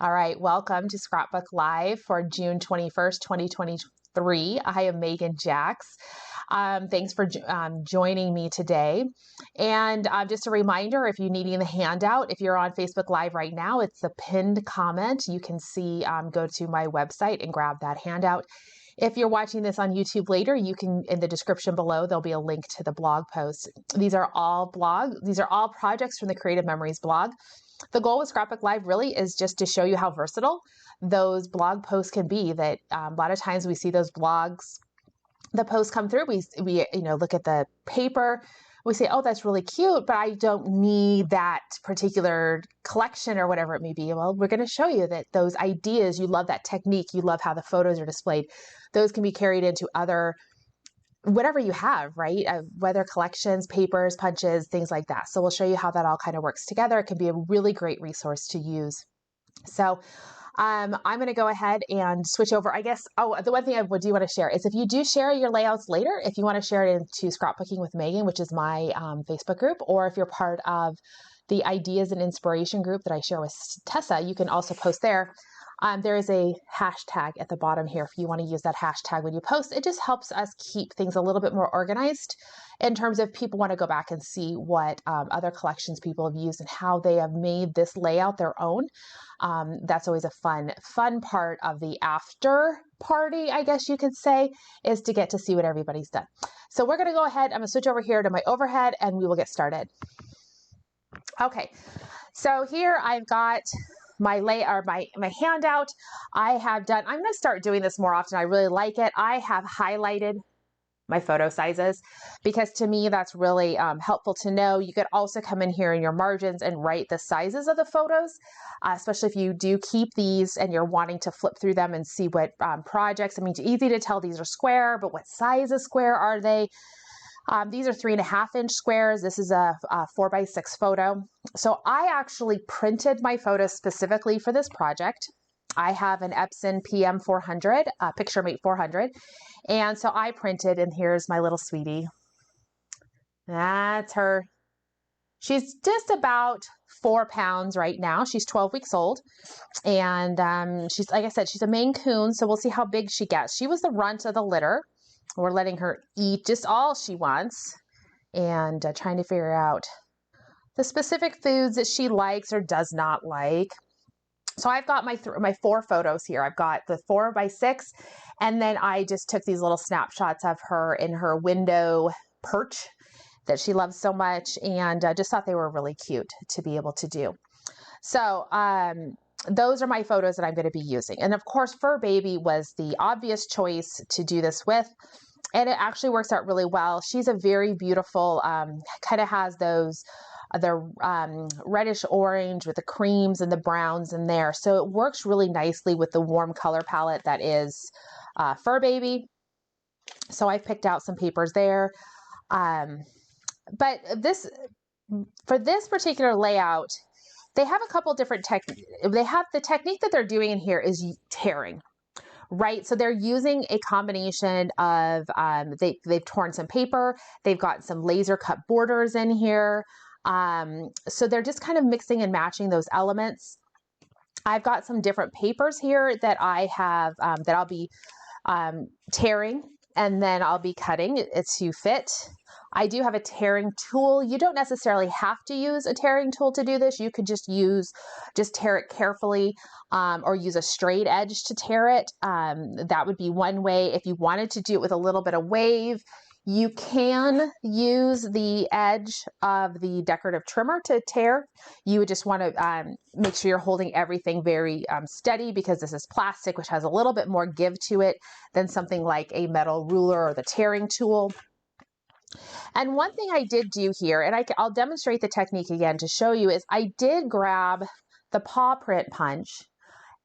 All right, welcome to Scrapbook Live for June 21st, 2023. I am Megan Jax. Thanks for joining me today. And just a reminder, if you're needing the handout, if you're on Facebook Live right now, it's the pinned comment. You can see, go to my website and grab that handout. If you're watching this on YouTube later, you can, in the description below, there'll be a link to the blog post. These are all projects from the Creative Memories blog. The goal with Scrapbook Live really is just to show you how versatile those blog posts can be. That a lot of times we see those blogs, the posts come through, we look at the paper, we say, oh, that's really cute, but I don't need that particular collection or whatever it may be. Well, we're going to show you that those ideas, you love that technique, you love how the photos are displayed, those can be carried into other whatever you have, right? Whether collections, papers, punches, things like that. So we'll show you how that all kind of works together. It can be a really great resource to use. So I'm going to go ahead and switch over. I guess, the one thing I do want to share is if you do share your layouts later, if you want to share it into Scrapbooking with Megan, which is my Facebook group, or if you're part of the Ideas and Inspiration group that I share with Tessa, you can also post there. There is a hashtag at the bottom here. If you want to use that hashtag when you post, it just helps us keep things a little bit more organized in terms of people want to go back and see what other collections people have used and how they have made this layout their own. That's always a fun part of the after party, I guess you could say, is to get to see what everybody's done. So we're going to go ahead. I'm going to switch over here to my overhead and we will get started. Okay, so here I've got my handout. I'm going to start doing this more often. I really like it. I have highlighted my photo sizes because to me that's really helpful to know. You could also come in here in your margins and write the sizes of the photos, especially if you do keep these and you're wanting to flip through them and see what projects. I mean, it's easy to tell these are square, but what size of square are they? These are 3.5-inch squares. This is a 4x6 photo. So I actually printed my photos specifically for this project. I have an Epson PM400, PictureMate 400. And so I printed, and here's my little sweetie. That's her. She's just about 4 pounds right now. She's 12 weeks old. And she's, like I said, she's a Maine Coon. So we'll see how big she gets. She was the runt of the litter. We're letting her eat just all she wants and trying to figure out the specific foods that she likes or does not like. So I've got my 4 photos here. I've got the 4x6, and then I just took these little snapshots of her in her window perch that she loves so much, and just thought they were really cute to be able to do. So those are my photos that I'm going to be using. And of course, Fur Baby was the obvious choice to do this with. And it actually works out really well. She's a very beautiful, kind of has those, the reddish orange with the creams and the browns in there. So it works really nicely with the warm color palette that is Fur Baby. So I've picked out some papers there. But for this particular layout, they have a couple different the technique that they're doing in here is tearing, right? So they're using a combination of, they've torn some paper, they've got some laser cut borders in here. So they're just kind of mixing and matching those elements. I've got some different papers here that I have, that I'll be tearing, and then I'll be cutting it to fit. I do have a tearing tool. You don't necessarily have to use a tearing tool to do this. You could just tear it carefully, or use a straight edge to tear it. That would be one way. If you wanted to do it with a little bit of wave, you can use the edge of the decorative trimmer to tear. You would just want to make sure you're holding everything very steady, because this is plastic, which has a little bit more give to it than something like a metal ruler or the tearing tool. And one thing I did do here, and I'll demonstrate the technique again to show you, is I did grab the paw print punch.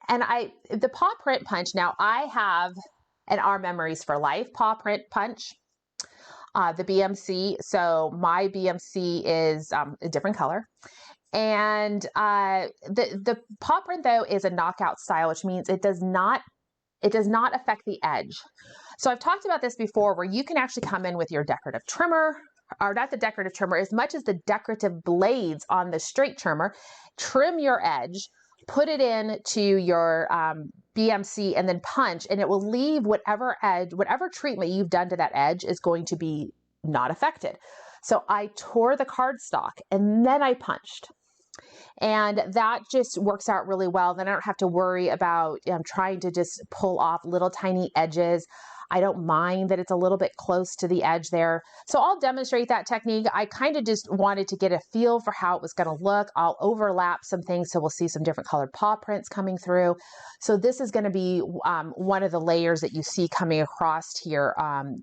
And the paw print punch, now I have an Our Memories for Life paw print punch, the BMC. So my BMC is a different color. And the paw print, though, is a knockout style, which means it does not affect the edge. So I've talked about this before, where you can actually come in with your decorative trimmer, or not the decorative trimmer, as much as the decorative blades on the straight trimmer, trim your edge, put it into your BMC and then punch, and it will leave whatever edge, whatever treatment you've done to that edge is going to be not affected. So I tore the cardstock and then I punched. And that just works out really well. Then I don't have to worry about trying to just pull off little tiny edges. I don't mind that it's a little bit close to the edge there. So I'll demonstrate that technique. I kind of just wanted to get a feel for how it was going to look. I'll overlap some things so we'll see some different colored paw prints coming through. So this is going to be one of the layers that you see coming across here.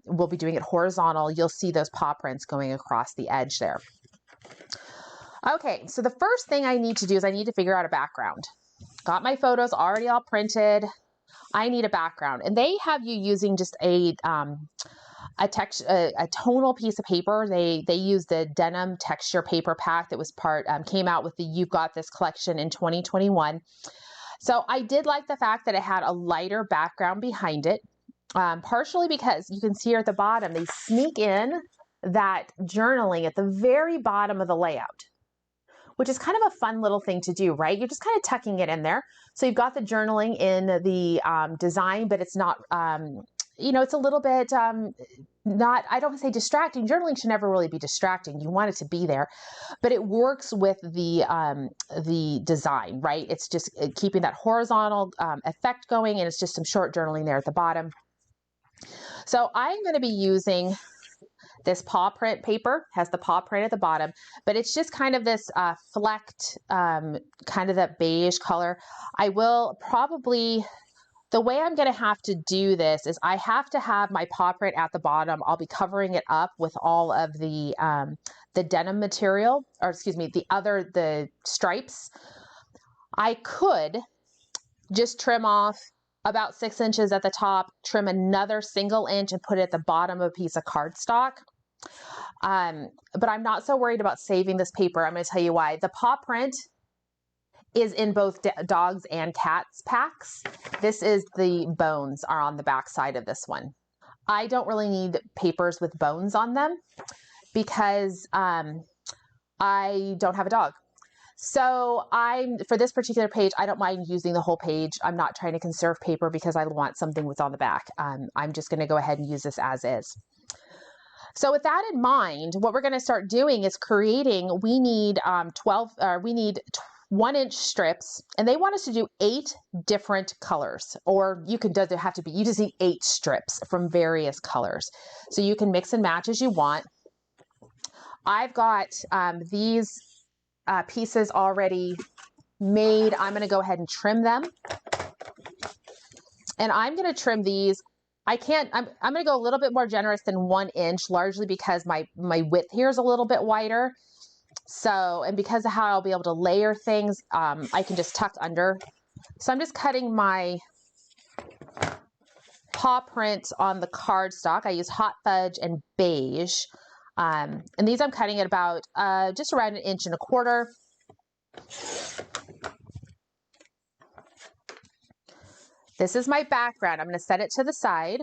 We'll be doing it horizontal. You'll see those paw prints going across the edge there. Okay, so the first thing I need to do is I need to figure out a background. Got my photos already all printed. I need a background, and they have you using just a tonal piece of paper. They use the denim texture paper pack that was came out with the You've Got This collection in 2021. So I did like the fact that it had a lighter background behind it, partially because you can see here at the bottom they sneak in that journaling at the very bottom of the layout, which is kind of a fun little thing to do, right? You're just kind of tucking it in there. So you've got the journaling in the design, but it's not, it's a little bit not, I don't want to say distracting. Journaling should never really be distracting. You want it to be there, but it works with the design, right? It's just keeping that horizontal effect going, and it's just some short journaling there at the bottom. So I'm going to be using this paw print paper, has the paw print at the bottom, but it's just kind of this flecked, kind of that beige color. I will probably, the way I'm going to have to do this is I have to have my paw print at the bottom. I'll be covering it up with all of the denim material, or excuse me, the stripes. I could just trim off about 6 inches at the top, trim another single inch and put it at the bottom of a piece of cardstock. But I'm not so worried about saving this paper. I'm going to tell you why. The paw print is in both dogs and cats packs. This is the bones are on the back side of this one. I don't really need papers with bones on them because I don't have a dog. So for this particular page, I don't mind using the whole page. I'm not trying to conserve paper because I want something with on the back. I'm just going to go ahead and use this as is. So with that in mind, what we're going to start doing is creating, we need 1-inch strips, and they want us to do 8 different colors, or you just need 8 strips from various colors. So you can mix and match as you want. I've got these pieces already made. I'm going to go ahead and trim them. And I'm going to trim these. I'm going to go a little bit more generous than 1 inch, largely because my width here is a little bit wider. So, and because of how I'll be able to layer things, I can just tuck under. So I'm just cutting my paw print on the cardstock. I use hot fudge and beige. And these I'm cutting at about just around 1.25 inches. This is my background. I'm going to set it to the side.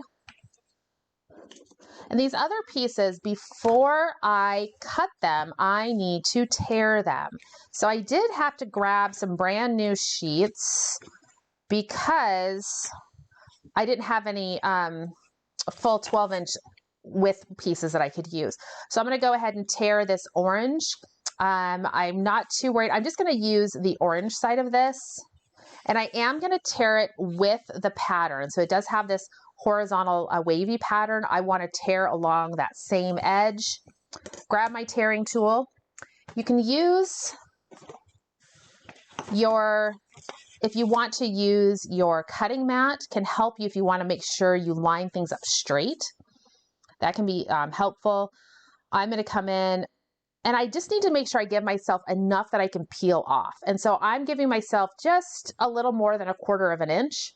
And these other pieces, before I cut them, I need to tear them. So I did have to grab some brand new sheets because I didn't have any full 12-inch width pieces that I could use. So I'm going to go ahead and tear this orange. I'm not too worried. I'm just going to use the orange side of this. And I am going to tear it with the pattern. So it does have this horizontal wavy pattern. I want to tear along that same edge. Grab my tearing tool. You can use if you want to use your cutting mat, can help you if you want to make sure you line things up straight. That can be helpful. I'm going to come in, and I just need to make sure I give myself enough that I can peel off. And so I'm giving myself just a little more than 1/4 inch.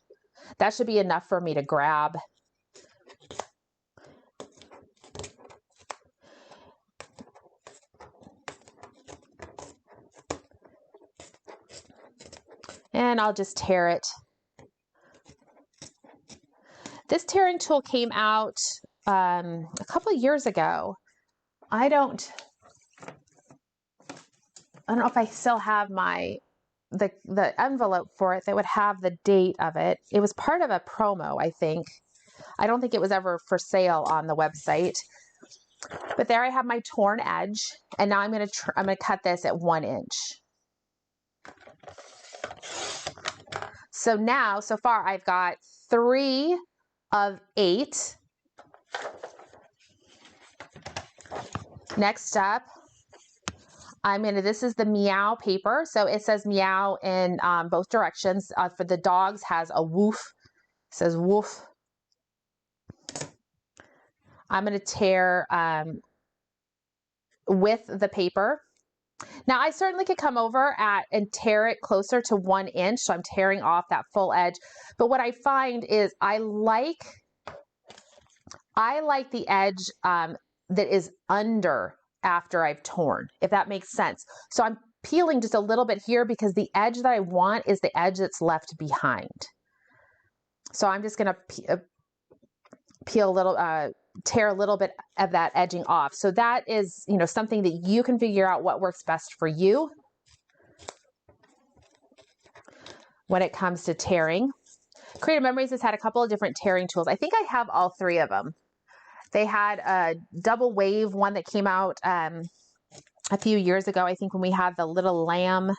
That should be enough for me to grab. And I'll just tear it. This tearing tool came out a couple of years ago. I don't know if I still have my the envelope for it that would have the date of it. It was part of a promo, I think. I don't think it was ever for sale on the website. But there I have my torn edge, and now I'm going to cut this at 1 inch. So now, so far, I've got 3 of 8. Next up, this is the meow paper. So it says meow in both directions. For the dogs has a woof. It says woof. I'm going to tear with the paper. Now I certainly could come over and tear it closer to 1 inch. So I'm tearing off that full edge. But what I find is I like the edge that is under after I've torn, if that makes sense. So I'm peeling just a little bit here because the edge that I want is the edge that's left behind. So I'm just going to peel a little, tear a little bit of that edging off. So that is, something that you can figure out what works best for you when it comes to tearing. Creative Memories has had a couple of different tearing tools. I think I have all 3 of them. They had a double wave one that came out a few years ago, I think, when we had the Little Lamb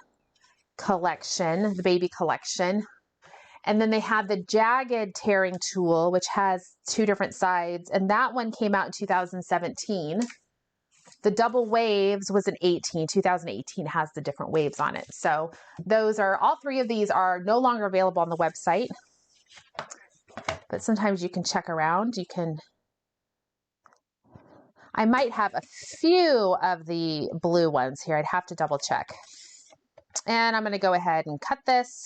collection, the baby collection. And then they had the jagged tearing tool, which has 2 different sides. And that one came out in 2017. The double waves was in 18. 2018 has the different waves on it. So all 3 of these are no longer available on the website. But sometimes you can check around. I might have a few of the blue ones here. I'd have to double check. And I'm going to go ahead and cut this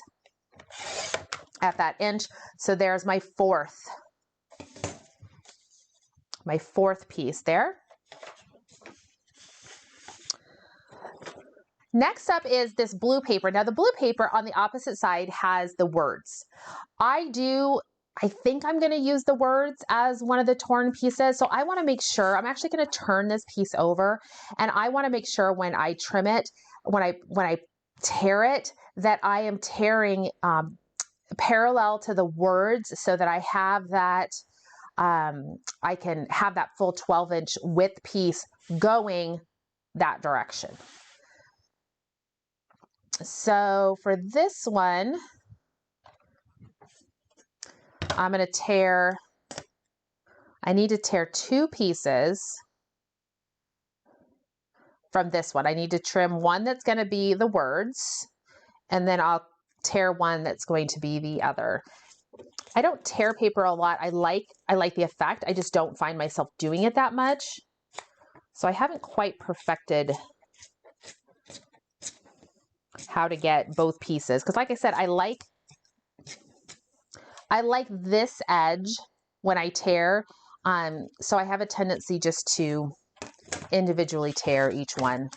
at that inch. So there's my fourth piece there. Next up is this blue paper. Now the blue paper on the opposite side has the words. I think I'm going to use the words as one of the torn pieces. So I want to make sure, I'm actually going to turn this piece over, and I want to make sure when I trim it, when I tear it, that I am tearing parallel to the words so that I have that, I can have that full 12-inch width piece going that direction. So for this one, I'm going to tear, I need to tear 2 pieces from this one. I need to trim one that's going to be the words, and then I'll tear one that's going to be the other. I don't tear paper a lot. I like the effect. I just don't find myself doing it that much. So I haven't quite perfected how to get both pieces. Because like I said, I like this edge when I tear. So I have a tendency just to individually tear each one.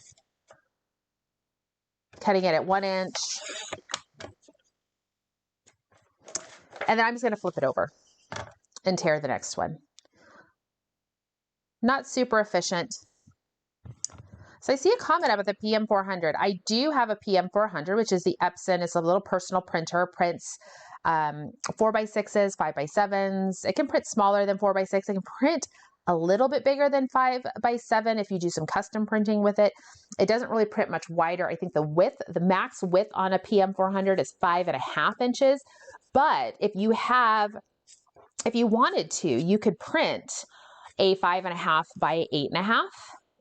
Cutting it at 1 inch. And then I'm just going to flip it over and tear the next one. Not super efficient. So I see a comment about the PM400. I do have a PM400, which is the Epson. It's a little personal printer. Prints 4x6s, 5x7s. It can print smaller than 4x6. It can print a little bit bigger than 5x7 if you do some custom printing with it. It doesn't really print much wider. I think the max width on a PM400 is 5.5 inches. But if you wanted to, you could print a 5.5 by 8.5.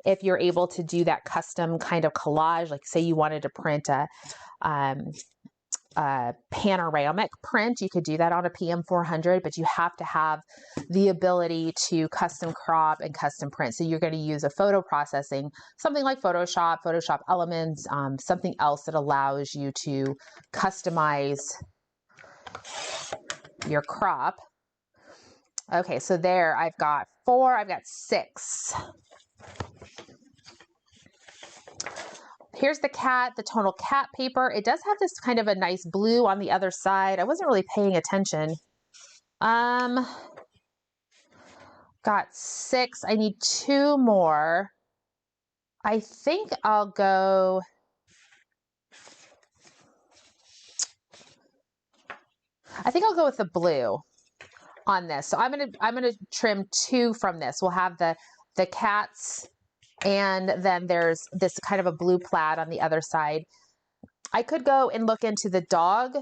If you're able to do that custom kind of collage, like say you wanted to print a panoramic print, you could do that on a PM400, but you have to have the ability to custom crop and custom print. So you're going to use a photo processing, something like Photoshop Elements, something else that allows you to customize your crop. Okay, so there I've got 4, I've got 6. Here's the tonal cat paper. It does have this kind of a nice blue on the other side. I wasn't really paying attention. Got 6. I need 2 more. I think I'll go I think I'll go with the blue on this. So I'm gonna trim 2 from this. We'll have the cats, and then there's this kind of a blue plaid on the other side. I could go and look into the dog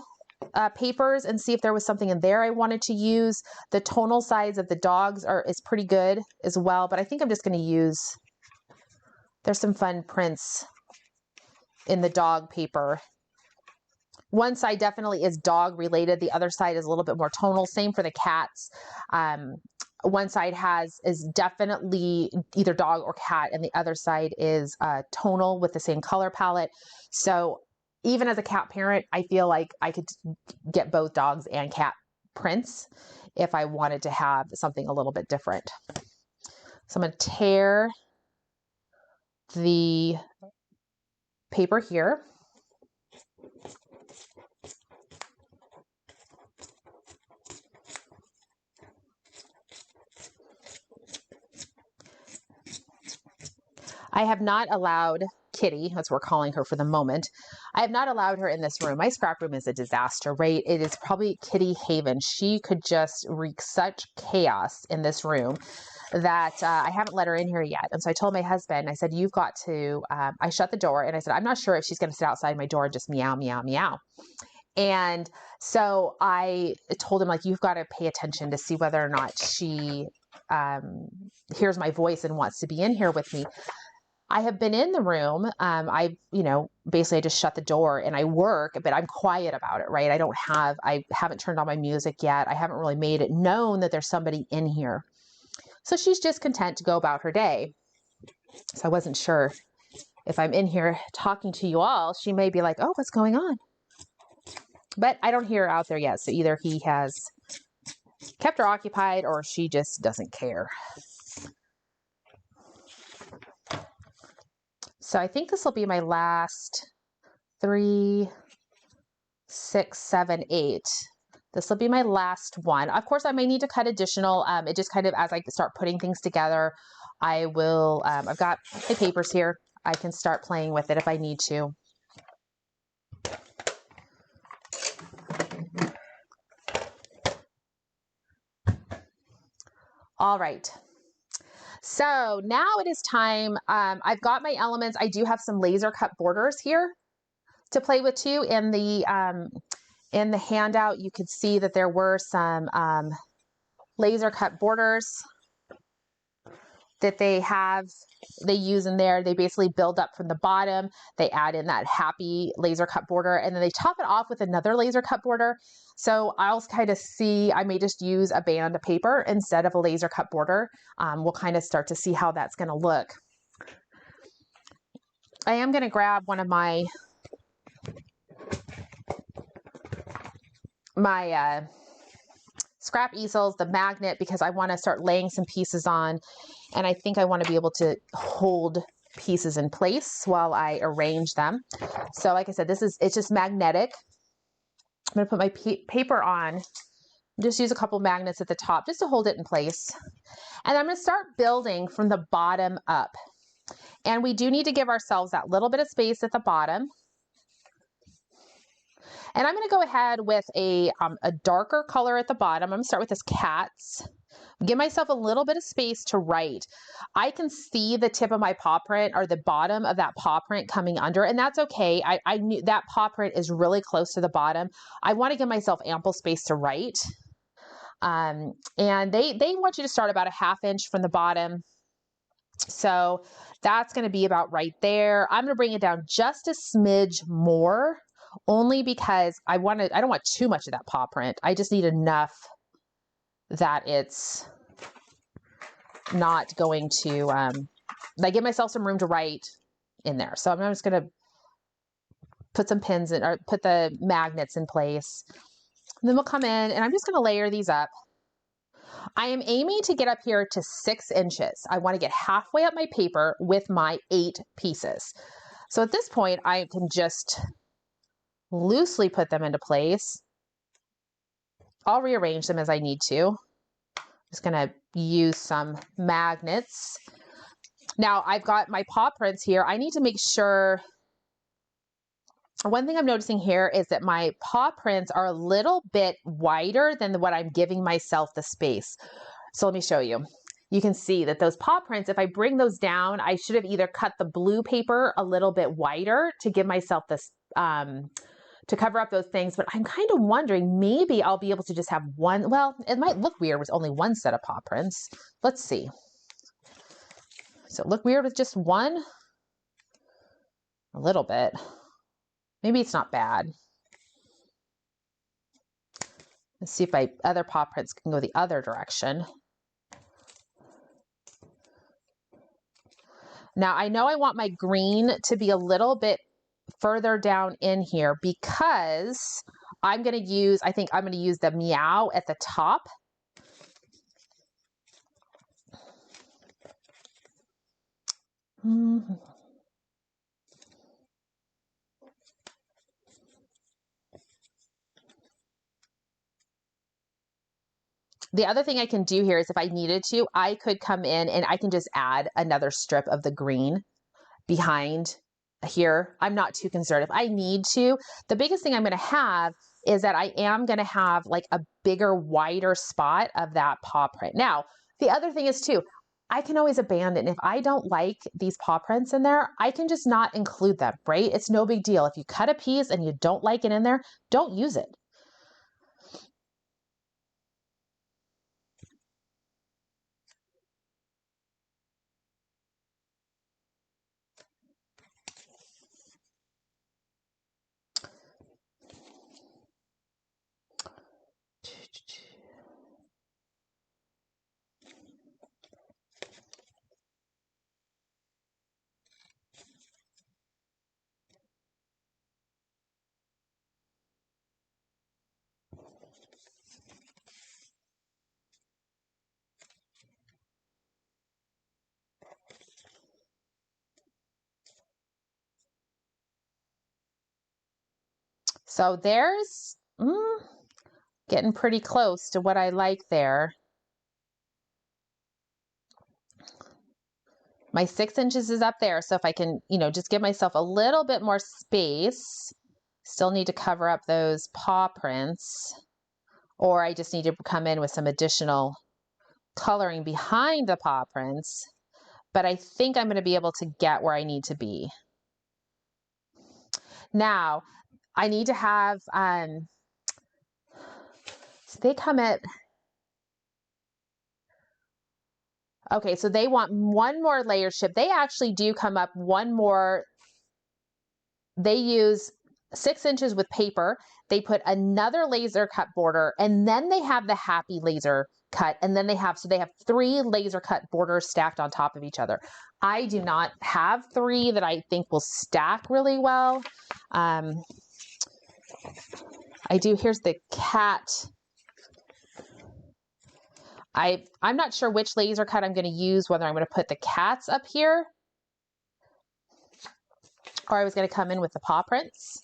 papers and see if there was something in there I wanted to use. The tonal sides of the dogs is pretty good as well, but I think I'm just going to use, there's some fun prints in the dog paper. One side definitely is dog related. The other side is a little bit more tonal. Same for the cats. One side is definitely either dog or cat, and the other side is tonal with the same color palette. So even as a cat parent, I feel like I could get both dogs and cat prints if I wanted to have something a little bit different. So I'm going to tear the paper here. I have not allowed Kitty, that's what we're calling her for the moment, I have not allowed her in this room. My scrap room is a disaster, right? It is probably Kitty Haven. She could just wreak such chaos in this room that I haven't let her in here yet. And so I told my husband, I said, you've got to, I shut the door and I said, I'm not sure if she's going to sit outside my door and just meow, meow, meow. And so I told him, like, you've got to pay attention to see whether or not she hears my voice and wants to be in here with me. I have been in the room. Basically I just shut the door and I work, but I'm quiet about it, right? I haven't turned on my music yet. I haven't really made it known that there's somebody in here. So she's just content to go about her day. So I wasn't sure if I'm in here talking to you all, she may be like, oh, what's going on? But I don't hear her out there yet. So either he has kept her occupied or she just doesn't care. So I think this will be my last 3, 6, 7, 8. This will be my last one. Of course, I may need to cut additional. It just kind of, as I start putting things together, I will, I've got my papers here. I can start playing with it if I need to. All right. So now it is time. I've got my elements. I do have some laser cut borders here to play with too. In the handout, you could see that there were some laser cut borders that they use in there. They basically build up from the bottom. They add in that happy laser cut border, and then they top it off with another laser cut border. So I'll kind of see, I may just use a band of paper instead of a laser cut border. We'll kind of start to see how that's going to look. I am going to grab one of my scrap easels, the magnet, because I want to start laying some pieces on, and I think I want to be able to hold pieces in place while I arrange them. So like I said, it's just magnetic. I'm going to put my paper on, just use a couple magnets at the top just to hold it in place. And I'm going to start building from the bottom up. And we do need to give ourselves that little bit of space at the bottom. And I'm going to go ahead with a darker color at the bottom. I'm going to start with this cats. Give myself a little bit of space to write. I can see the tip of my paw print or the bottom of that paw print coming under, and that's okay. I knew that paw print is really close to the bottom. I want to give myself ample space to write. And they want you to start about a ½ inch from the bottom. So that's going to be about right there. I'm going to bring it down just a smidge more, only because I don't want too much of that paw print. I just need enough that it's not going to, I give myself some room to write in there. So I'm just going to put some pins in, or put the magnets in place. And then we'll come in and I'm just going to layer these up. I am aiming to get up here to 6 inches. I want to get halfway up my paper with my 8 pieces. So at this point, I can just loosely put them into place. I'll rearrange them as I need to. Just going to use some magnets. Now I've got my paw prints here. I need to make sure one thing I'm noticing here is that my paw prints are a little bit wider than what I'm giving myself the space. So let me show you. You can see that those paw prints, if I bring those down, I should have either cut the blue paper a little bit wider to give myself this, to cover up those things. But I'm kind of wondering, maybe I'll be able to just have one. Well, it might look weird with only one set of paw prints. Let's see. So it look weird with just one? A little bit. Maybe it's not bad. Let's see if my other paw prints can go the other direction. Now I know I want my green to be a little bit further down in here because I'm going to use, I think I'm going to use the meow at the top. The other thing I can do here is if I needed to, I could come in and I can just add another strip of the green behind here. I'm not too concerned. If I need to, the biggest thing I'm going to have is that I am going to have like a bigger, wider spot of that paw print. Now, the other thing is too, I can always abandon. If I don't like these paw prints in there, I can just not include them, right? It's no big deal. If you cut a piece and you don't like it in there, don't use it. So there's getting pretty close to what I like there. My 6 inches is up there. So if I can, just give myself a little bit more space, still need to cover up those paw prints, or I just need to come in with some additional coloring behind the paw prints. But I think I'm going to be able to get where I need to be. Now, I need to have, so they come at, okay, so they want one more layer strip. They actually do come up one more. They use 6 inches with paper. They put another laser cut border, and then they have the happy laser cut. And then they have 3 laser cut borders stacked on top of each other. I do not have 3 that I think will stack really well. I do, here's the cat. I'm not sure which laser cut I'm going to use, whether I'm going to put the cats up here or I was going to come in with the paw prints.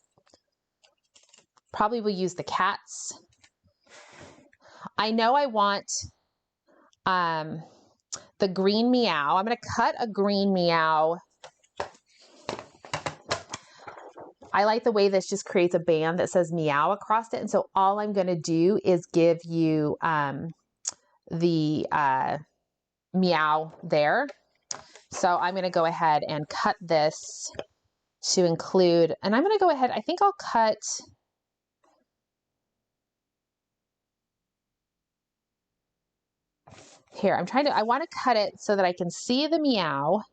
Probably will use the cats. I know I want the green meow. I'm going to cut a green meow. I like the way this just creates a band that says meow across it. And so all I'm going to do is give you the meow there. So I'm going to go ahead and cut this to include, and I'm going to go ahead, I think I'll cut, here, I want to cut it so that I can see the meow,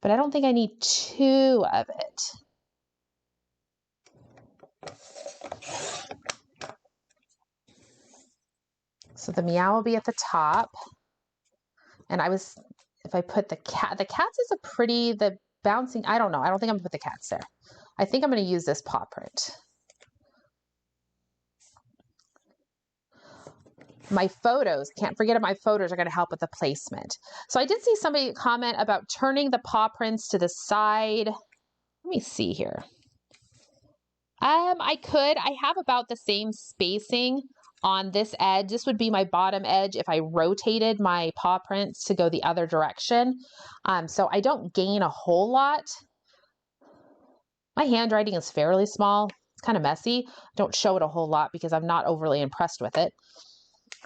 but I don't think I need 2 of it. So the meow will be at the top. And if I put the cats is a pretty, the bouncing, I don't know. I don't think I'm gonna put the cats there. I think I'm gonna use this paw print. My photos, can't forget my photos are gonna help with the placement. So I did see somebody comment about turning the paw prints to the side. Let me see here. I have about the same spacing on this edge. This would be my bottom edge if I rotated my paw prints to go the other direction. So I don't gain a whole lot. My handwriting is fairly small. It's kind of messy. Don't show it a whole lot because I'm not overly impressed with it.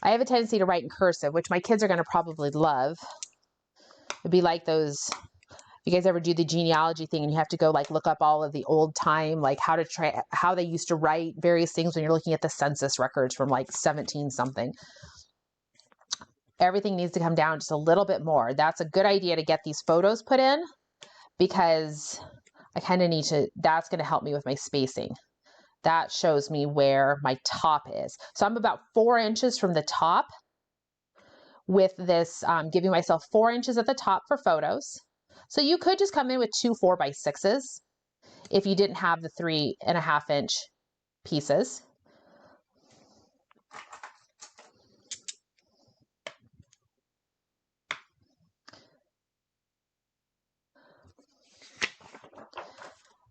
I have a tendency to write in cursive, which my kids are going to probably love. It'd be like those, you guys ever do the genealogy thing and you have to go like look up all of the old time, like how they used to write various things when you're looking at the census records from like 17 something. Everything needs to come down just a little bit more. That's a good idea to get these photos put in because I kind of need to, that's going to help me with my spacing. That shows me where my top is. So I'm about 4 inches from the top with this, giving myself 4 inches at the top for photos. So you could just come in with 2 4x6s if you didn't have the 3.5 inch pieces.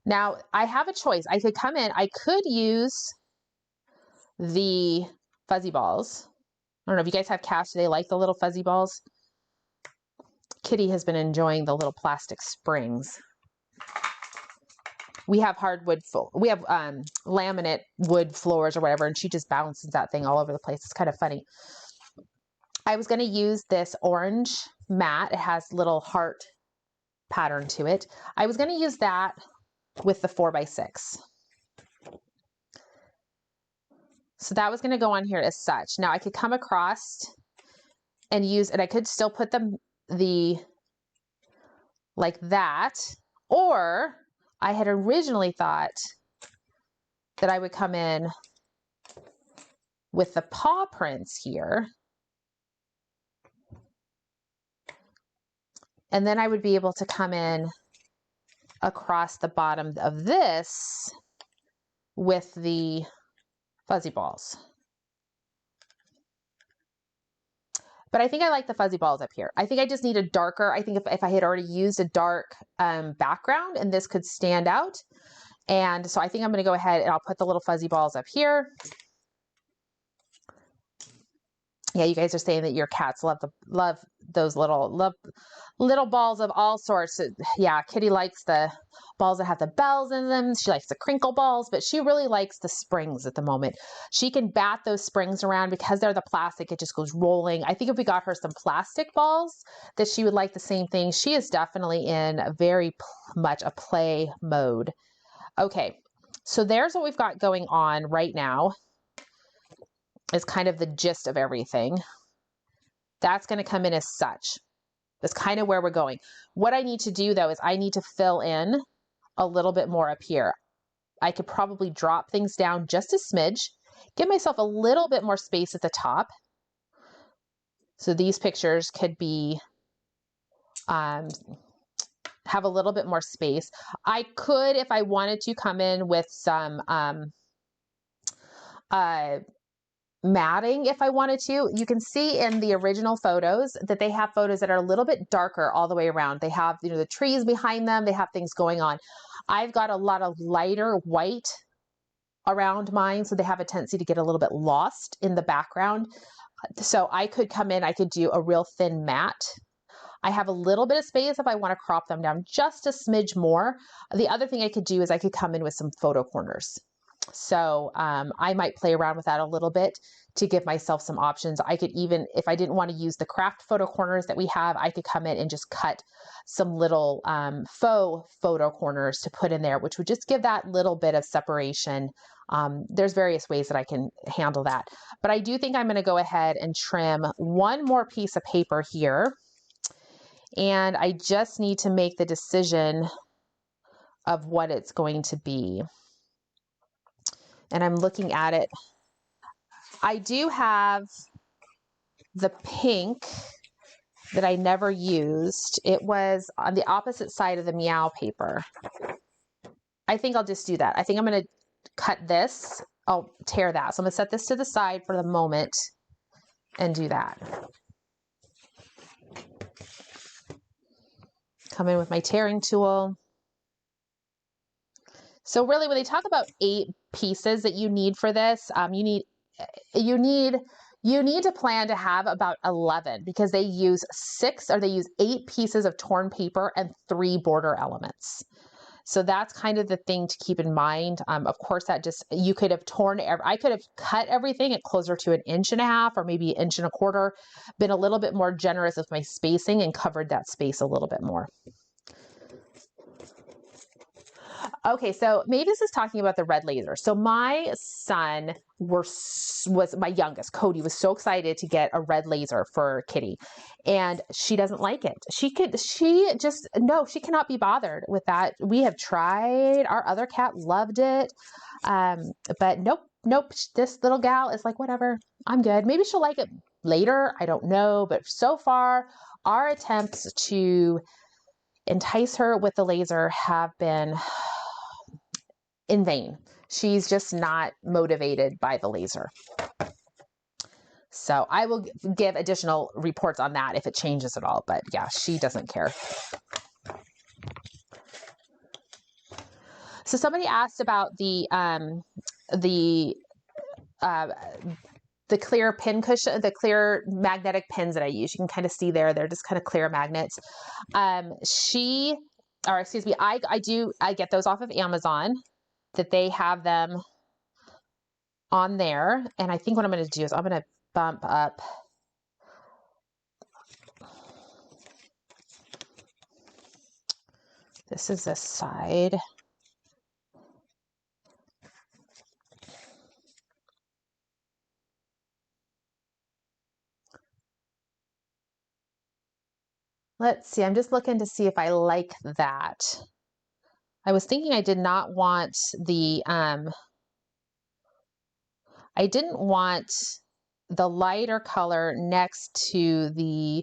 Now I have a choice. I could come in, I could use the fuzzy balls. I don't know if you guys have cats, do they like the little fuzzy balls? Kitty has been enjoying the little plastic springs. We have hardwood, we have laminate wood floors or whatever, and she just bounces that thing all over the place. It's kind of funny. I was going to use this orange mat. It has little heart pattern to it. I was going to use that with the 4x6. So that was going to go on here as such. Now I could come across and use, and I could still put the like that, or I had originally thought that I would come in with the paw prints here. And then I would be able to come in across the bottom of this with the fuzzy balls. But I think I like the fuzzy balls up here. I think I just need a darker, I think if I had already used a dark background and this could stand out. And so I think I'm going to go ahead and I'll put the little fuzzy balls up here. Yeah, you guys are saying that your cats love those little balls of all sorts. Yeah, Kitty likes the balls that have the bells in them. She likes the crinkle balls, but she really likes the springs at the moment. She can bat those springs around because they're the plastic. It just goes rolling. I think if we got her some plastic balls, that she would like the same thing. She is definitely in very much a play mode. Okay, so there's what we've got going on right now. Is kind of the gist of everything. That's going to come in as such. That's kind of where we're going. What I need to do though is I need to fill in a little bit more up here. I could probably drop things down just a smidge, give myself a little bit more space at the top. So these pictures could be, have a little bit more space. I could, if I wanted to, come in with some, matting if I wanted to. You can see in the original photos that they have photos that are a little bit darker all the way around. They have, you know, the trees behind them. They have things going on. I've got a lot of lighter white around mine, so they have a tendency to get a little bit lost in the background. So I could come in, I could do a real thin matte. I have a little bit of space if I want to crop them down just a smidge more. The other thing I could do is I could come in with some photo corners. So I might play around with that a little bit to give myself some options. I could even, if I didn't want to use the craft photo corners that we have, I could come in and just cut some little faux photo corners to put in there, which would just give that little bit of separation. There's various ways that I can handle that. But I do think I'm going to go ahead and trim one more piece of paper here. And I just need to make the decision of what it's going to be. And I'm looking at it. I do have the pink that I never used. It was on the opposite side of the meow paper. I think I'll just do that. I think I'm going to cut this. I'll tear that. So I'm going to set this to the side for the moment and do that. Come in with my tearing tool. So really, when they talk about 8 pieces that you need for this, you need to plan to have about 11 because they use 8 pieces of torn paper and 3 border elements. So that's kind of the thing to keep in mind. Of course, that just, you could have I could have cut everything at closer to 1.5 inches or maybe 1.25 inches, been a little bit more generous with my spacing and covered that space a little bit more. Okay, so Mavis is talking about the red laser. So my son was my youngest, Cody, was so excited to get a red laser for Kitty, and she doesn't like it. She cannot be bothered with that. We have tried. Our other cat loved it, but nope. This little gal is like, whatever, I'm good. Maybe she'll like it later. I don't know, but so far, our attempts to entice her with the laser have been in vain. She's just not motivated by the laser. So I will give additional reports on that if it changes at all. But yeah, she doesn't care. So somebody asked about the clear pin cushion, the clear magnetic pins that I use. You can kind of see there. They're just kind of clear magnets. I get those off of Amazon, that they have them on there. And I think what I'm going to do is I'm going to bump up this is this side. Let's see, I'm just looking to see if I like that. I was thinking I did not want the, I didn't want the lighter color next to the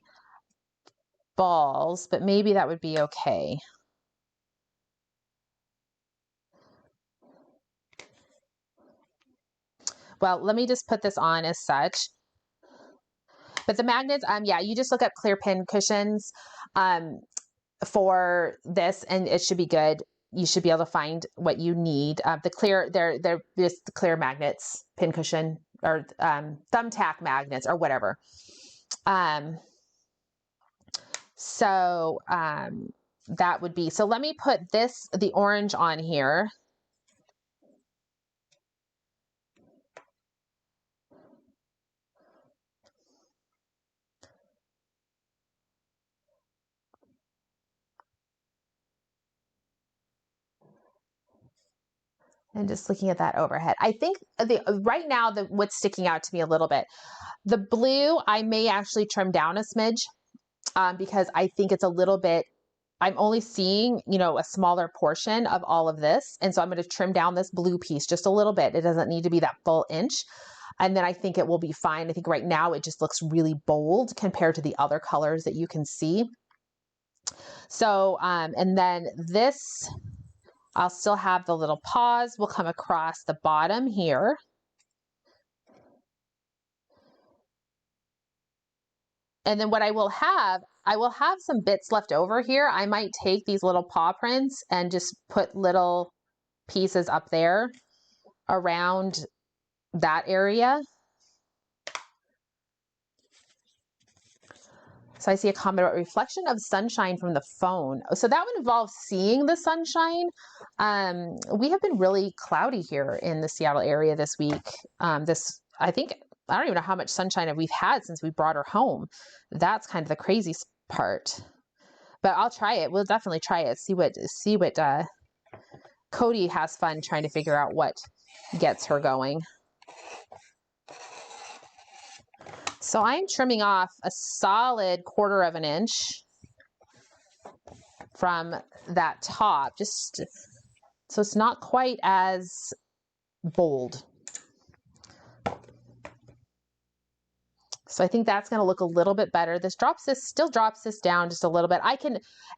balls, but maybe that would be okay. Well, let me just put this on as such. But the magnets, yeah, you just look up clear pin cushions for this, and it should be good. You should be able to find what you need. The clear, they're just the clear magnets, pin cushion, or thumbtack magnets, or whatever. So that would be, so let me put the orange on here. And just looking at that overhead, I think right now what's sticking out to me a little bit, the blue, I may actually trim down a smidge because I think it's a little bit, I'm only seeing, a smaller portion of all of this. And so I'm going to trim down this blue piece just a little bit. It doesn't need to be that full inch. And then I think it will be fine. I think right now it just looks really bold compared to the other colors that you can see. So, and then this, I'll still have the little paws will come across the bottom here. And then what I will have some bits left over here. I might take these little paw prints and just put little pieces up there around that area. So I see a comment about reflection of sunshine from the phone. So that would involve seeing the sunshine. We have been really cloudy here in the Seattle area this week. I don't even know how much sunshine we've had since we brought her home. That's kind of the crazy part. But I'll try it. We'll definitely try it. See what Cody has fun trying to figure out what gets her going. So I'm trimming off a solid 1/4 inch from that top, just so it's not quite as bold. So I think that's going to look a little bit better. Still drops this down just a little bit.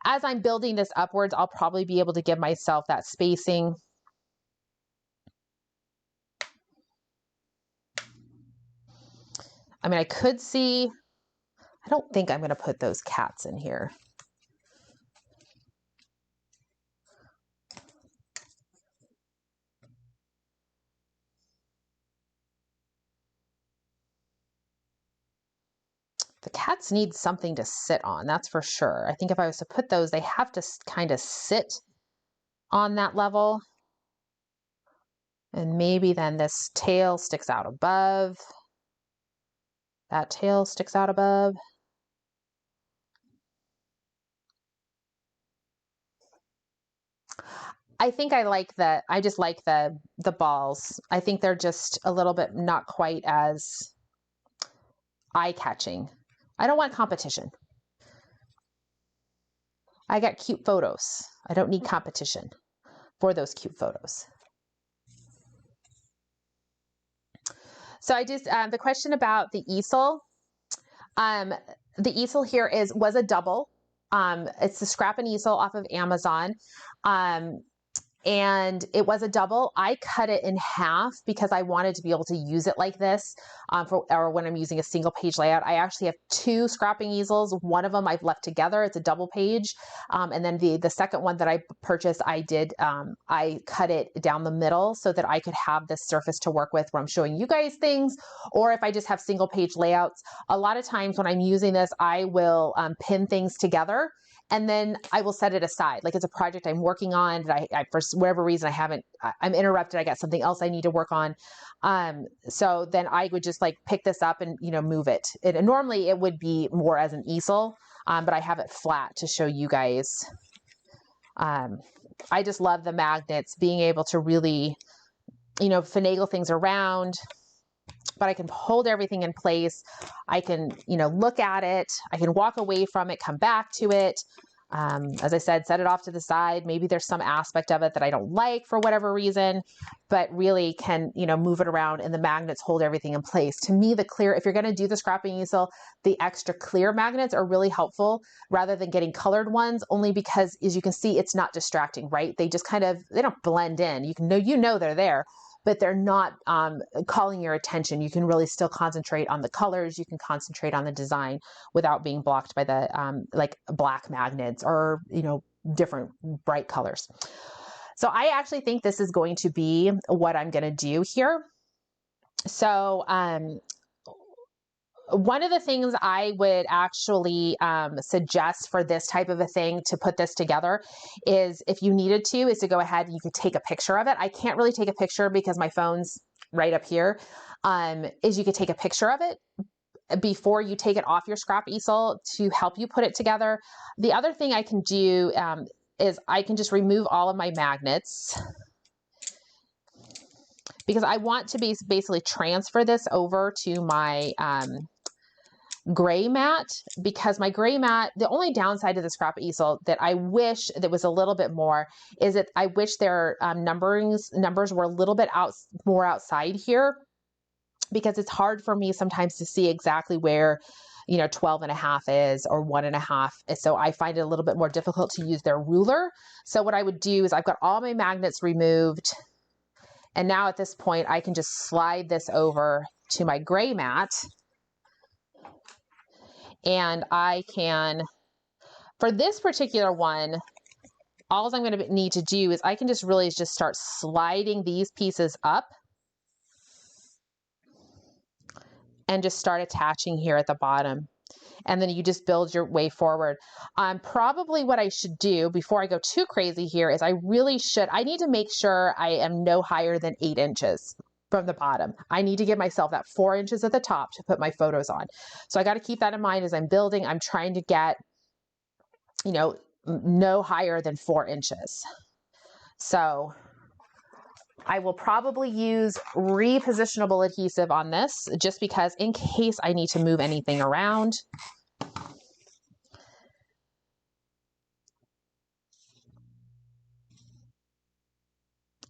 As I'm building this upwards, I'll probably be able to give myself that spacing. I mean, I could see, I don't think I'm going to put those cats in here. The cats need something to sit on, that's for sure. I think if I was to put those, they have to kind of sit on that level. And maybe then this tail sticks out above. That tail sticks out above. I think I just like the balls. I think they're just a little bit not quite as eye-catching. I don't want competition. I got cute photos. I don't need competition for those cute photos. So I just, the question about the easel, the easel here was a double. It's the Scrap and Easel off of Amazon. And it was a double. I cut it in half because I wanted to be able to use it like this or when I'm using a single page layout. I actually have two scrapping easels. One of them I've left together. It's a double page. And then the second one that I purchased, I cut it down the middle so that I could have this surface to work with where I'm showing you guys things, or if I just have single page layouts. A lot of times when I'm using this, I will pin things together, and then I will set it aside. Like it's a project I'm working on that I for whatever reason, I'm interrupted. I got something else I need to work on. So then I would just like pick this up and, move it. Normally it would be more as an easel, but I have it flat to show you guys. I just love the magnets, being able to really, finagle things around, but I can hold everything in place. I can, look at it. I can walk away from it, come back to it. As I said, set it off to the side. Maybe there's some aspect of it that I don't like for whatever reason, but really can, move it around, and the magnets hold everything in place. To me, if you're going to do the scrapping easel, the extra clear magnets are really helpful rather than getting colored ones, only because as you can see, it's not distracting, right? They just they don't blend in. You know they're there, but they're not calling your attention. You can really still concentrate on the colors. You can concentrate on the design without being blocked by the like black magnets or, different bright colors. So I actually think this is going to be what I'm going to do here. So one of the things I would actually suggest for this type of a thing to put this together is, if you needed to, is to go ahead and you could take a picture of it. I can't really take a picture because my phone's right up here. Is you could take a picture of it before you take it off your scrap easel to help you put it together. The other thing I can do is I can just remove all of my magnets, because I want to basically transfer this over to my gray mat, because my gray mat, the only downside to the scrap easel that I wish that was a little bit more is that I wish their numbers were a little bit more outside here, because it's hard for me sometimes to see exactly where 12.5 is or 1.5. So I find it a little bit more difficult to use their ruler. So what I would do is I've got all my magnets removed, and now at this point I can just slide this over to my gray mat. And I can, for this particular one, all I'm going to need to do is I can just really just start sliding these pieces up and just start attaching here at the bottom. And then you just build your way forward. Probably what I should do before I go too crazy here is I need to make sure I am no higher than 8 inches from the bottom. I need to give myself that 4 inches at the top to put my photos on. So I got to keep that in mind as I'm building. I'm trying to get, no higher than 4 inches. So I will probably use repositionable adhesive on this, just because in case I need to move anything around.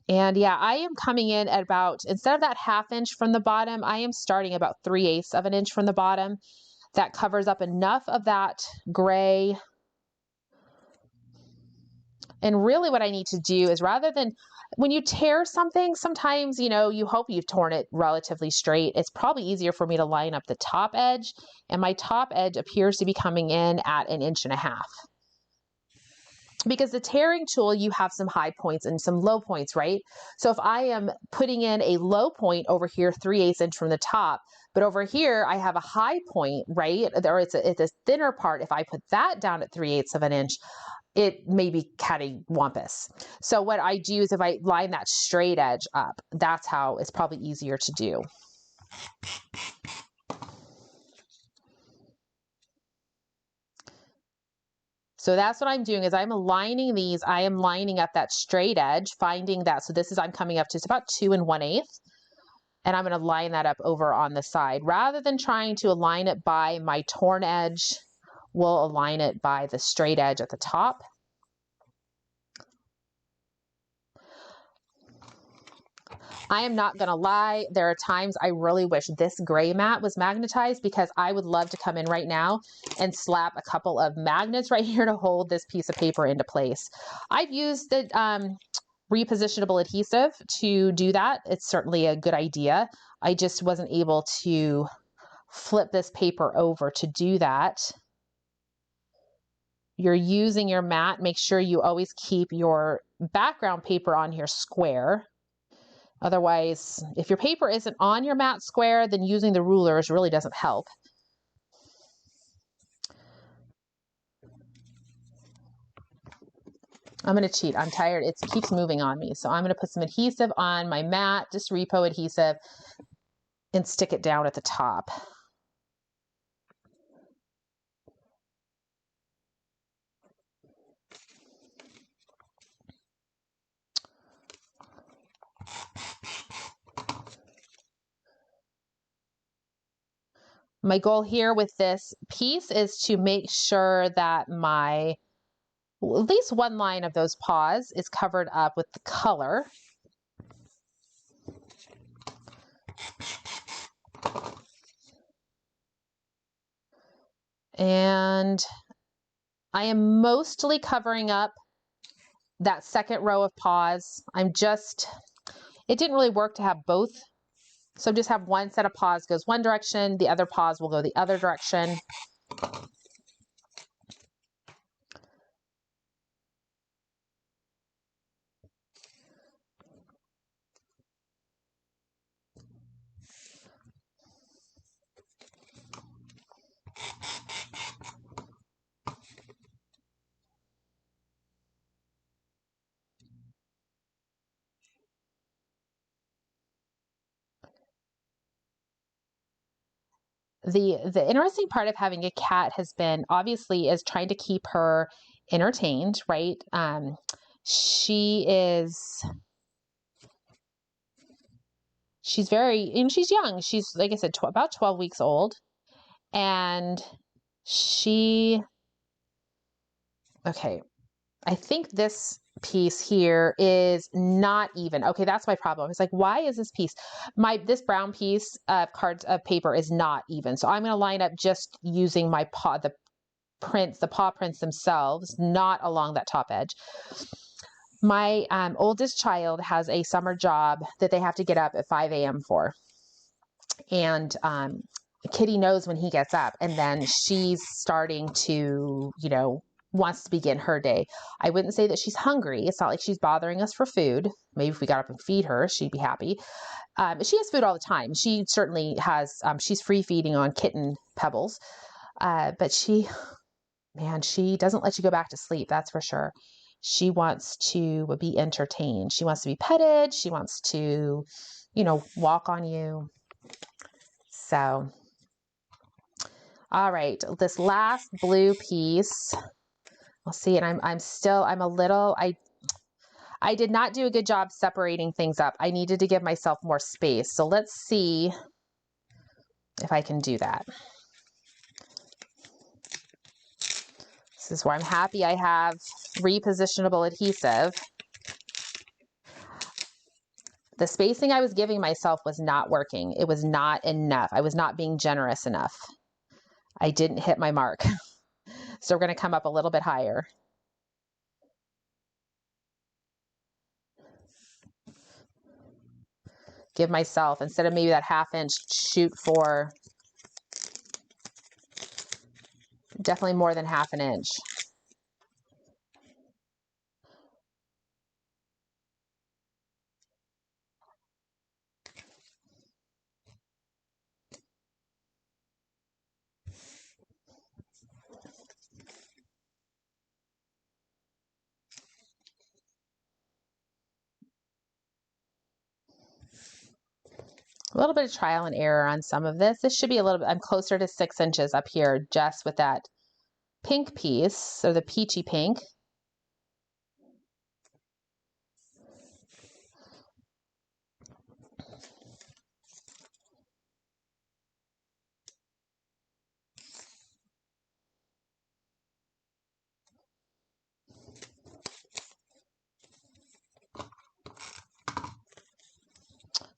And yeah, I am coming in at about, instead of that 1/2 inch from the bottom, I am starting about 3/8 of an inch from the bottom. That covers up enough of that gray. And really what I need to do is, rather than, when you tear something, sometimes, you hope you've torn it relatively straight. It's probably easier for me to line up the top edge, and my top edge appears to be coming in at 1.5 inches. because the tearing tool, you have some high points and some low points, right? So if I am putting in a low point over here, 3/8 inch from the top, but over here I have a high point, right? Or it's a thinner part. If I put that down at 3/8 of an inch, it may be cattywampus. So what I do is if I line that straight edge up, that's how it's probably easier to do. So that's what I'm doing is I'm aligning these. I am lining up that straight edge, finding that. So this is, I'm coming up to, it's about 2 1/8. And I'm going to line that up over on the side. Rather than trying to align it by my torn edge, we'll align it by the straight edge at the top. I am not going to lie. There are times I really wish this gray mat was magnetized, because I would love to come in right now and slap a couple of magnets right here to hold this piece of paper into place. I've used the repositionable adhesive to do that. It's certainly a good idea. I just wasn't able to flip this paper over to do that. You're using your mat. Make sure you always keep your background paper on here square. Otherwise, if your paper isn't on your mat square, then using the rulers really doesn't help. I'm going to cheat. I'm tired. It keeps moving on me. So I'm going to put some adhesive on my mat, just repo adhesive, and stick it down at the top. My goal here with this piece is to make sure that my, at least one line of those paws is covered up with the color. And I am mostly covering up that second row of paws. It didn't really work to have both. So just have one set of paws goes one direction, the other paws will go the other direction. The interesting part of having a cat has been, obviously, is trying to keep her entertained, right? She's very, and she's young. She's, like I said, about 12 weeks old. And okay, I think this piece here is not even. Okay, that's my problem. It's like, why is this piece, this brown piece of paper is not even. So I'm going to line up just using my paw, the paw prints themselves, not along that top edge. My oldest child has a summer job that they have to get up at 5 a.m. for. And Kitty knows when he gets up, and then she's starting to, wants to begin her day. I wouldn't say that she's hungry. It's not like she's bothering us for food. Maybe if we got up and feed her, she'd be happy. She has food all the time. She certainly has, she's free feeding on kitten pebbles. But she doesn't let you go back to sleep. That's for sure. She wants to be entertained. She wants to be petted. She wants to, walk on you. So, all right, this last blue piece, we'll see. And I did not do a good job separating things up. I needed to give myself more space. So let's see if I can do that. This is where I'm happy I have repositionable adhesive. The spacing I was giving myself was not working. It was not enough. I was not being generous enough. I didn't hit my mark. So we're going to come up a little bit higher. Give myself, instead of maybe that 1/2 inch, shoot for definitely more than 1/2 inch. A little bit of trial and error on some of this. This should be a little bit, I'm closer to 6 inches up here just with that pink piece, so the peachy pink.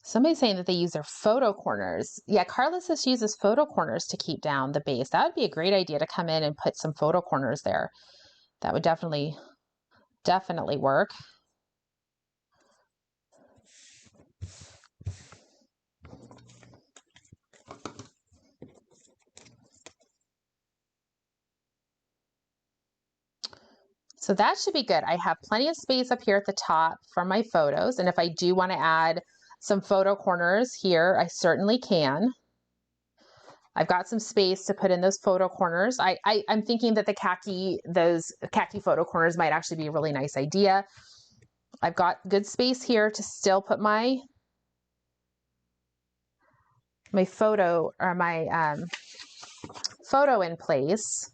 Somebody's saying that they use their photo corners. Yeah, Carla says she uses photo corners to keep down the base. That would be a great idea to come in and put some photo corners there. That would definitely work. So that should be good. I have plenty of space up here at the top for my photos. And if I do want to add some photo corners here, I certainly can. I've got some space to put in those photo corners. I'm thinking that those khaki photo corners might actually be a really nice idea. I've got good space here to still put my photo or my photo in place.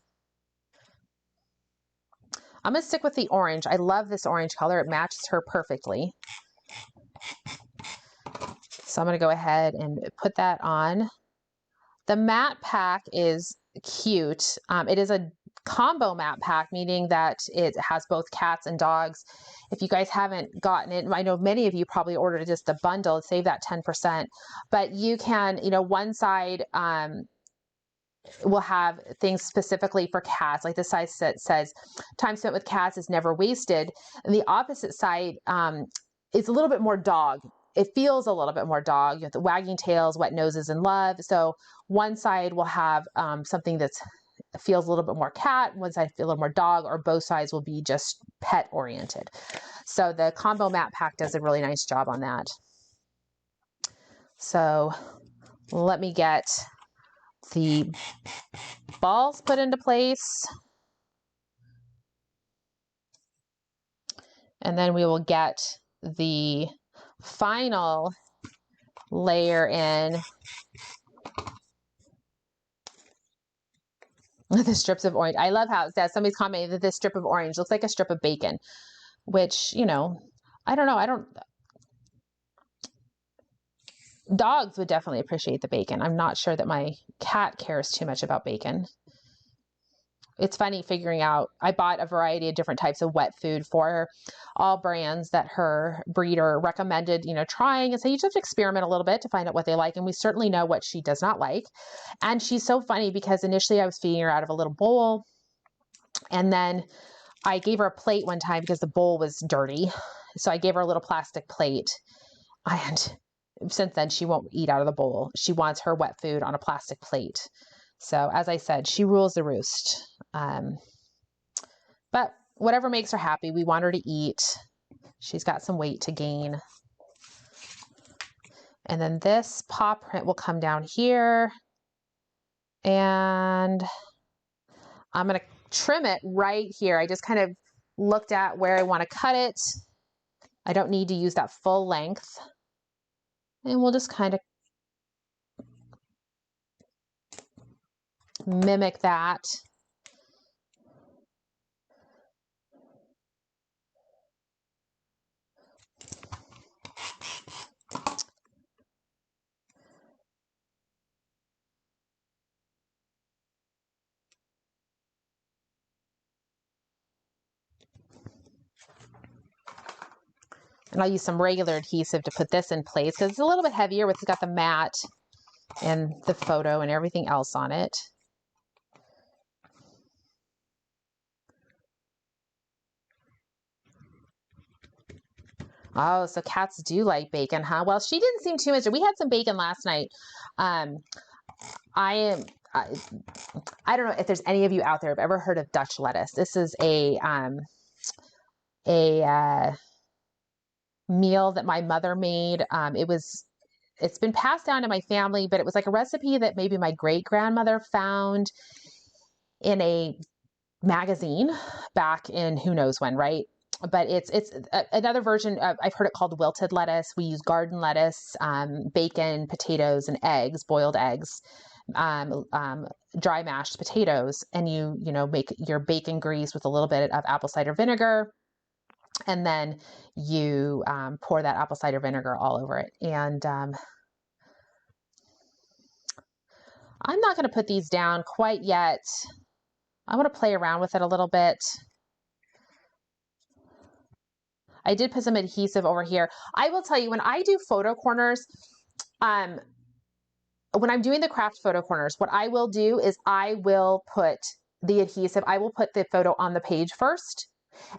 I'm gonna stick with the orange. I love this orange color. It matches her perfectly. So I'm gonna go ahead and put that on. The matte pack is cute. It is a combo matte pack, meaning that it has both cats and dogs. If you guys haven't gotten it, I know many of you probably ordered just a bundle, save that 10%, but you can, one side will have things specifically for cats, like the side that says time spent with cats is never wasted. And the opposite side is a little bit more dog. It feels a little bit more dog. You have the wagging tails, wet noses, and love. So one side will have something that feels a little bit more cat, one side feels a little more dog, or both sides will be just pet oriented. So the combo matte pack does a really nice job on that. So let me get the balls put into place. And then we will get the final layer in the strips of orange. I love how it says, somebody's commenting that this strip of orange looks like a strip of bacon, which, I don't know. Dogs would definitely appreciate the bacon. I'm not sure that my cat cares too much about bacon. It's funny figuring out, I bought a variety of different types of wet food for her, all brands that her breeder recommended, trying. And so you just have to experiment a little bit to find out what they like. And we certainly know what she does not like. And she's so funny because initially I was feeding her out of a little bowl. And then I gave her a plate one time because the bowl was dirty. So I gave her a little plastic plate. And since then, she won't eat out of the bowl. She wants her wet food on a plastic plate. So as I said, she rules the roost. But whatever makes her happy, we want her to eat. She's got some weight to gain. And then this paw print will come down here. And I'm going to trim it right here. I just kind of looked at where I want to cut it. I don't need to use that full length. And we'll just kind of mimic that. And I'll use some regular adhesive to put this in place because it's a little bit heavier. It's got the matte and the photo and everything else on it. Oh, so cats do like bacon, huh? Well, she didn't seem too much. We had some bacon last night. I don't know if there's any of you out there who've ever heard of Dutch lettuce. This is a meal that my mother made. It's been passed down to my family, but it was like a recipe that maybe my great grandmother found in a magazine back in who knows when, right? but it's another version of, I've heard it called wilted lettuce. We use garden lettuce, bacon, potatoes, and eggs, boiled eggs, dry mashed potatoes, and you make your bacon grease with a little bit of apple cider vinegar, and then you pour that apple cider vinegar all over it. And I'm not going to put these down quite yet. I want to play around with it a little bit. I did put some adhesive over here. I will tell you, when I do photo corners, when I'm doing the craft photo corners, what I will do is I will put the adhesive, I will put the photo on the page first,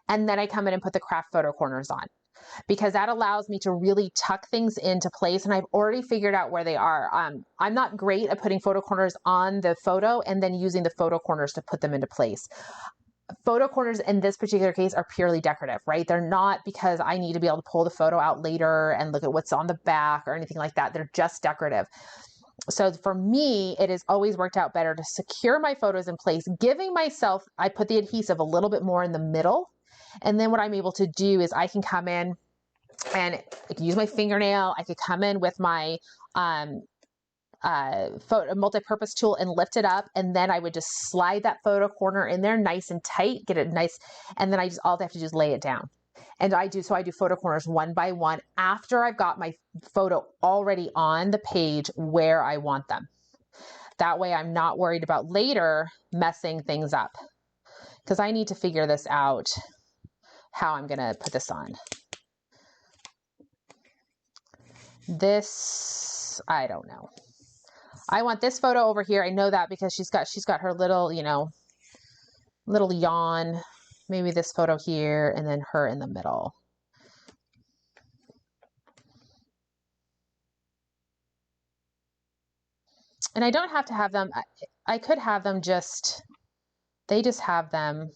and then I come in and put the craft photo corners on, because that allows me to really tuck things into place, and I've already figured out where they are. I'm not great at putting photo corners on the photo and then using the photo corners to put them into place. Photo corners in this particular case are purely decorative, right? They're not because I need to be able to pull the photo out later and look at what's on the back or anything like that. They're just decorative. So for me, it has always worked out better to secure my photos in place, giving myself, I put the adhesive a little bit more in the middle. And then what I'm able to do is I can come in and I can use my fingernail. I could come in with my multi-purpose tool and lift it up, and then I would just slide that photo corner in there nice and tight, get it nice, and then all I have to do is lay it down. And I do photo corners one by one after I've got my photo already on the page where I want them. That way I'm not worried about later messing things up, because I need to figure this out, how I'm going to put this on. This, I don't know. I want this photo over here. I know that because she's got her little, little yawn. Maybe this photo here, and then her in the middle. And I don't have to have them, I could have them they just have them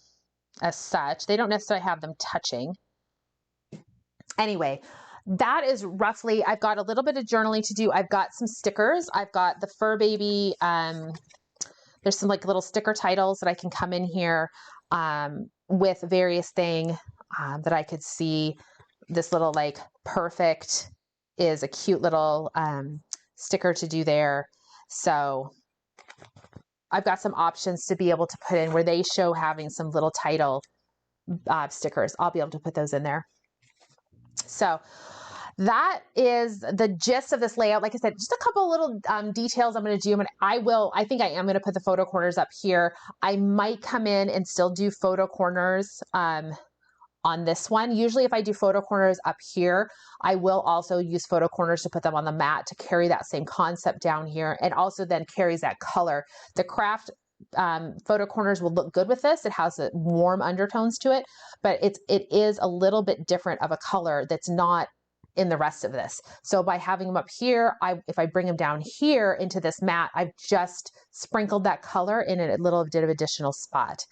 as such. They don't necessarily have them touching. Anyway, that is roughly, I've got a little bit of journaling to do. I've got some stickers. I've got the fur baby. There's some like little sticker titles that I can come in here with various things that I could see. This little like perfect is a cute little sticker to do there. So I've got some options to be able to put in where they show having some little title stickers. I'll be able to put those in there. So that is the gist of this layout. Like I said, just a couple little details I'm going to do. I think I am going to put the photo corners up here. I might come in and still do photo corners on this one. Usually if I do photo corners up here, I will also use photo corners to put them on the mat to carry that same concept down here, and also then carries that color. The craft photo corners will look good with this. It has a warm undertones to it, but it is a little bit different of a color that's not in the rest of this. So by having them up here, if I bring them down here into this mat, I've just sprinkled that color in a little bit of additional spot.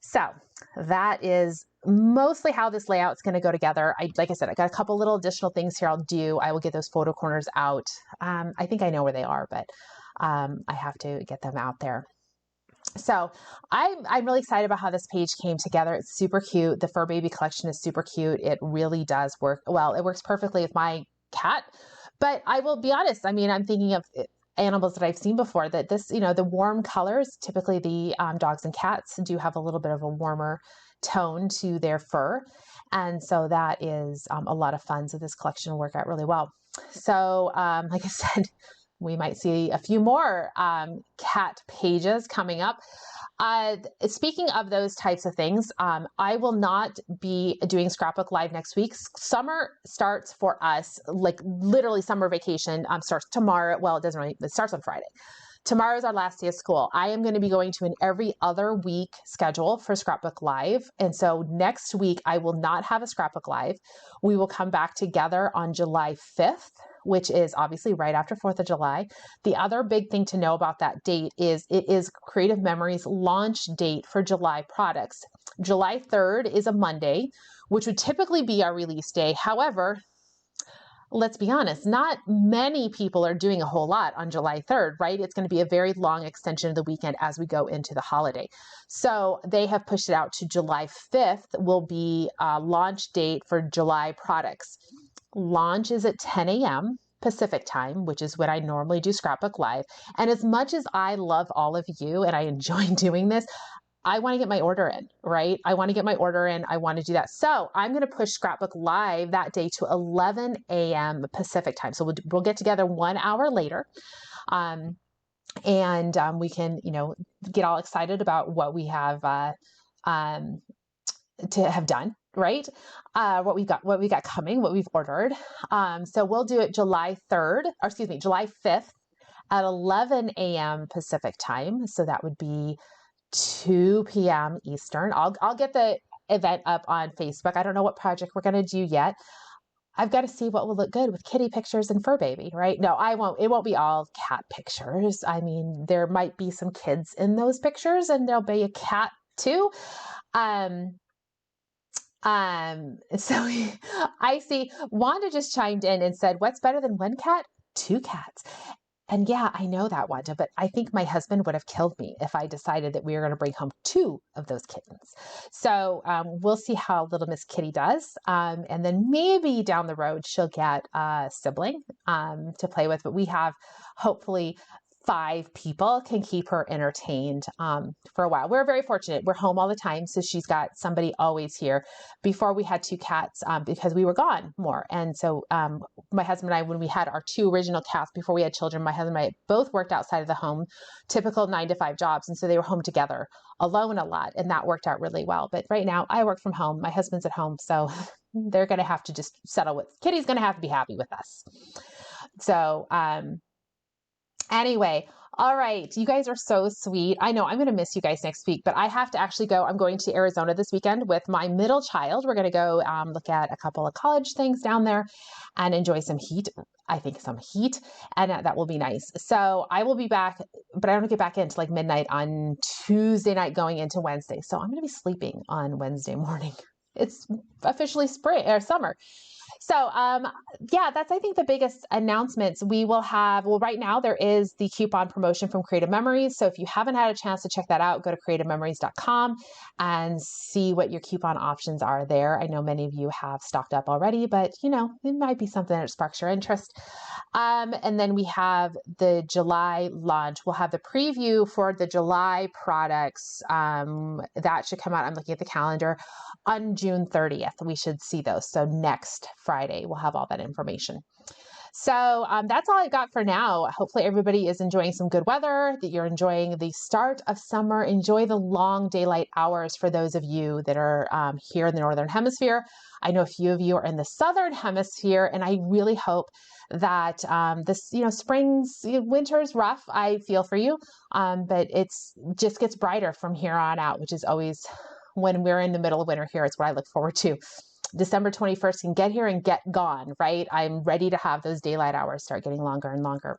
So that is mostly how this layout's going to go together. Like I said, I got a couple little additional things here I'll do. I will get those photo corners out. I think I know where they are, but I have to get them out there. So I'm really excited about how this page came together. It's super cute. The fur baby collection is super cute. It really does work. Well, it works perfectly with my cat, but I will be honest. I mean, I'm thinking of animals that I've seen before that this, the warm colors, typically the dogs and cats do have a little bit of a warmer tone to their fur. And so that is a lot of fun. So this collection will work out really well. So like I said, we might see a few more cat pages coming up. Speaking of those types of things, I will not be doing Scrapbook Live next week. Summer starts for us, like literally summer vacation starts tomorrow. Well, it starts on Friday. Tomorrow is our last day of school. I am going to be going to an every other week schedule for Scrapbook Live. And so next week, I will not have a Scrapbook Live. We will come back together on July 5th, which is obviously right after 4th of July. The other big thing to know about that date is it is Creative Memories launch date for July products. July 3rd is a Monday, which would typically be our release day. However, let's be honest, not many people are doing a whole lot on July 3rd, right? It's going to be a very long extension of the weekend as we go into the holiday. So they have pushed it out to July 5th will be a launch date for July products. Launch is at 10 a.m. Pacific time, which is when I normally do Scrapbook Live. And as much as I love all of you and I enjoy doing this, I want to get my order in, right? I want to get my order in. I want to do that. So I'm going to push Scrapbook Live that day to 11 a.m. Pacific time. So we'll get together 1 hour later. And we can, get all excited about what we have to have done, right? What we got coming, what we've ordered. So we'll do it July 5th at 11 a.m. Pacific time. So that would be 2 p.m. Eastern. I'll get the event up on Facebook. I don't know what project we're going to do yet. I've got to see what will look good with kitty pictures and fur baby, right? No, I won't. It won't be all cat pictures. I mean, there might be some kids in those pictures and there'll be a cat too. So I see Wanda just chimed in and said, what's better than one cat? 2 cats. And yeah, I know that, Wanda, but I think my husband would have killed me if I decided that we were going to bring home 2 of those kittens. So we'll see how little Miss Kitty does. And then maybe down the road, she'll get a sibling to play with. But we have hopefully 5 people can keep her entertained for a while. We're very fortunate. We're home all the time. So she's got somebody always here. Before we had 2 cats because we were gone more. And so my husband and I, when we had our 2 original cats before we had children, my husband and I both worked outside of the home, typical 9-to-5 jobs. And so they were home together alone a lot. And that worked out really well. But right now I work from home. My husband's at home. So they're going to have to just settle with, Kitty's going to have to be happy with us. So, anyway, all right. You guys are so sweet. I know I'm going to miss you guys next week, but I have to actually go. I'm going to Arizona this weekend with my middle child. We're going to go look at a couple of college things down there and enjoy some heat. I think some heat, and that will be nice. So I will be back, but I don't get back into like midnight on Tuesday night going into Wednesday. So I'm going to be sleeping on Wednesday morning. It's officially spring or summer. So, yeah, that's, I think, the biggest announcements we will have. Well, right now there is the coupon promotion from Creative Memories. So if you haven't had a chance to check that out, go to creativememories.com and see what your coupon options are there. I know many of you have stocked up already, but it might be something that sparks your interest. And then we have the July launch. We'll have the preview for the July products. That should come out. I'm looking at the calendar on June 30th. We should see those. So next Friday, we'll have all that information. So that's all I got for now. Hopefully everybody is enjoying some good weather, that you're enjoying the start of summer. Enjoy the long daylight hours for those of you that are here in the Northern Hemisphere. I know a few of you are in the Southern Hemisphere, and I really hope that this, winter's rough. I feel for you, but it's just gets brighter from here on out, which is always when we're in the middle of winter here. It's what I look forward to. December 21st can get here and get gone, right? I'm ready to have those daylight hours start getting longer and longer.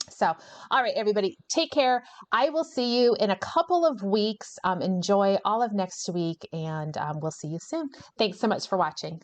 So, all right, everybody, take care. I will see you in a couple of weeks. Enjoy all of next week, and we'll see you soon. Thanks so much for watching.